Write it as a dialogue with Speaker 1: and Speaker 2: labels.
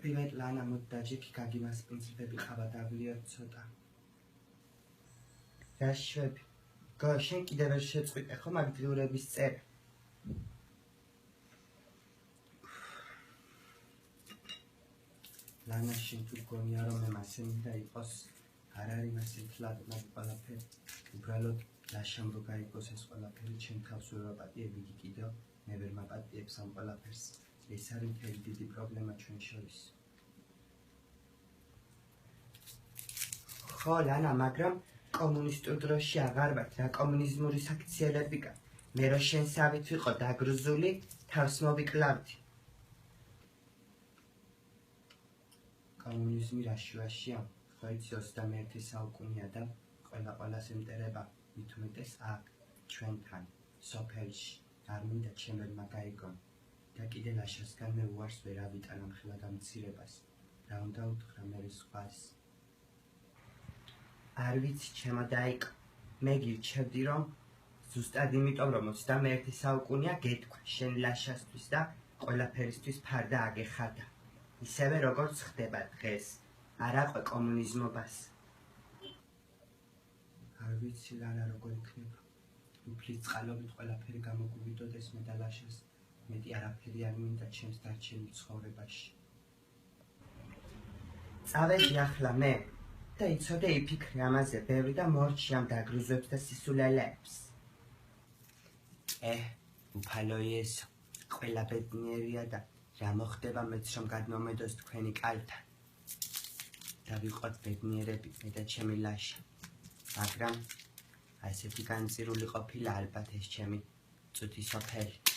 Speaker 1: Привет, Лана, муддаჯიქი გაგიმას პრინციპები ყავა დავლიოთ ცოტა. რა შვები? შენ კიდევ ვერ შეწყვიტე ხო მაგ დღიურების წერა? ლანა, შენ თუ გონია რომ მე მასე მინდა იყოს, არ არის მასე თლად მაგ ყველაფერი. უბრალოდ ლაშამ რო გაიგოს ეს ყველაფერი, ჩემ თავს ვერ ვაპატიებ, იგი კიდევ მე ვერ მაპატიებს ამ ყველაფერს. ეს არის მთელი დიდი პრობლემა ჩვენ შორის. ხო, ლანა, მაგრამ კომუნისტურ დროში აღარ ვარ, რა კომუნიზმური საქციელები გა. მე რო შენსავით ვიყო დაგრუზული, თავს მოვიკლავდი. კომუნიზმი რაშუაშია, ხო იცი 21 საუკუნეა და ყველას ემტერება, მით უმეტეს აქ, ჩვენთან, სოფელში, არ მინდა ჩემებმა გაიგონ. და კიდე ლაშასგან მე უარს ვერ ავიტან ამ ხელადამცირებას. რა უნდა უთხრა მე სხვას? არ ვიცი, ჩემო დაიკ, მე გირჩევდი რომ ზუსტად იმიტომ რომ 21 საუკუნეა გეთქვა შენ ლაშასთვის და ყველაფერისთვის ფარდა აგეხარდა. ისევე როგორც ხდება დღეს, არა ყო კომუნიზმობას. არ ვიცი ლანა როგორ იქნება. უფლის წყალობით ყველაფერი გამოგვივიდოდეს მე და ლაშას. მეტი არაფერი არ მინდა ჩემს დარჩენილ ცხოვრებაში. წავედი ახლა მე და იცოდე იფიქრე ამაზე ბევრი და მორჩი ამ დაგრუზებს და სისულელეებს. უფალოი ეს ყველა ბედნიერია და რა მოხდება მეც რომ გადმომედოს თქვენი კალთან. და ვიყოთ ბედნიერები მე და ჩემი ლაშა. მაგრამ ასეთი განწირული ყოფილა ალბათ ეს ჩემი წუთი სოფელი.